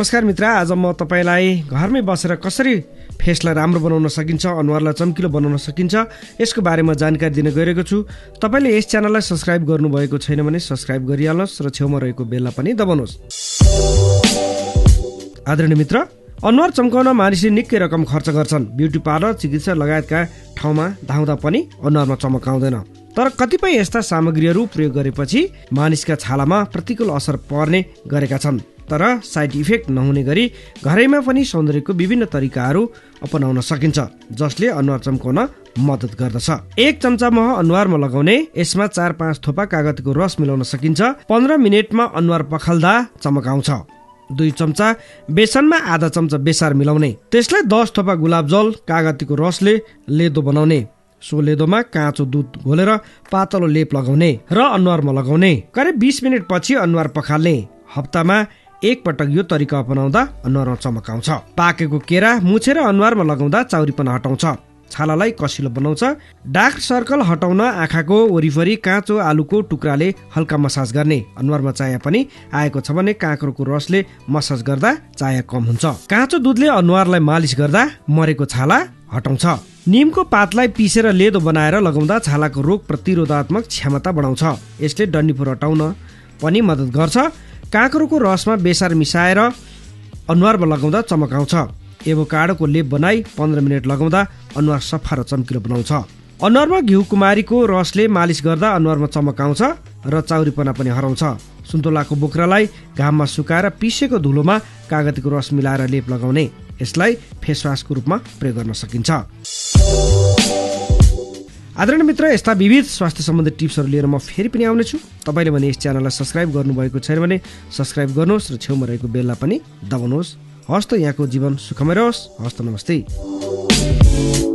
नमस्कार मित्र, आज म तपाईलाई घरमै बसेर कसरी फेसलाई राम्रो बनाउन सकिन्छ, अनुहारलाई चम्किलो बनाउन सकिन्छ यसको बारेमा जानकारी दिन गइरहेको छु। तपाईले यस च्यानललाई सब्स्क्राइब गर्नुभएको छैन भने सब्स्क्राइब गरिहाल्नुहोस् र छेउमा रहेको बेलला पनि दबाउनुहोस्। आदरणीय मित्र, अनुहार चम्काउन मानिसले निकै रकम खर्च गर्छन्। ब्युटी पार्लर, चिकित्सा लगायतका ठाउँमा धाउँदा पनि अनुहारमा चमक आउँदैन। तर कतिपय यस्ता सामग्रीहरू प्रयोग गरेपछि मानिसका छालामा प्रतिकूल असर पर्ने गरेका छन्। तर साइड इफेक्ट नहुने गरी घरैमा पनि सौन्दर्यको विभिन्न तरिकाहरू अपनाउन सकिन्छ, जसले अनुहार चम्काउन मद्दत गर्दछ। 1 चम्चा मह अनुहारमा लगाउने, यसमा 4-5 थोपा कागतीको रस मिलाउन सकिन्छ। 15 मिनेटमा अनुहार पखाल्दा चमक आउँछ। 2 चम्चा बेसनमा आधा चम्चा बेसार मिलाउने, त्यसलाई 10 थोपा गुलाब जल कागतीको रसले लेदो बनाउने। सो लेदोमा काँचो दुध घोलेर पातलो लेप लगाउने र अनुहारमा लगाउने। करिब 20 मिनेट पछि अनुहार पखाल्ने। हप्तामा 1 पटक यो तरिका अपनाउँदा अनुहारमा चमक आउँछ। पाकेको केरा मुछेर अनुहारमा लगाउँदा चाउरीपना हटाउँछ, छालालाई कसिलो बनाउँछ। डार्क सर्कल हटाउन आँखाको वरिपरि काँचो आलुको टुक्राले हल्का मसाज गर्ने। अनुहारमा चाया पनि आएको छ भने काँक्रोको रसले मसाज गर्दा चाया कम हुन्छ। काँचो दुधले अनुहारलाई मालिस गर्दा मरेको छाला हटाउँछ। नीमको पातलाई पिसेर लेदो बनाएर लगाउँदा छालाको रोग प्रतिरोधात्मक क्षमता बढाउँछ। यसले डन्डीफोर हटाउन पनि मद्दत गर्छ। काँक्रोको रसमा बेसार मिसाएर अनुहारमा लगाउँदा चमक आउँछ। एभोकाडोको लेप बनाई 15 मिनेट लगाउँदा अनुहार सफा र चम्किलो बनाउँछ। अनुहारमा घिउ कुमारीको रसले मालिस गर्दा अनुहारमा चमक आउँछ र चाउरीपना पनि हराउँछ। सुन्तोलाको बोक्रालाई घाममा सुकाएर पिसेको धुलोमा कागतीको रस मिलाएर लेप लगाउने, यसलाई फेसवासको रूपमा प्रयोग गर्न सकिन्छ। आदरणीय मित्र, यस्ता विविध स्वास्थ्य सम्बन्धी टिप्सहरू लिएर म फेरि पनि आउनेछु। तपाईँले भने यस च्यानललाई सब्स्क्राइब गर्नुभएको छैन भने सब्स्क्राइब गर्नुहोस् र छेउमा रहेको बेलला पनि दबाउनुहोस्। हस्त यहाँको जीवन सुखमय रहोस्। हस्त, नमस्ते।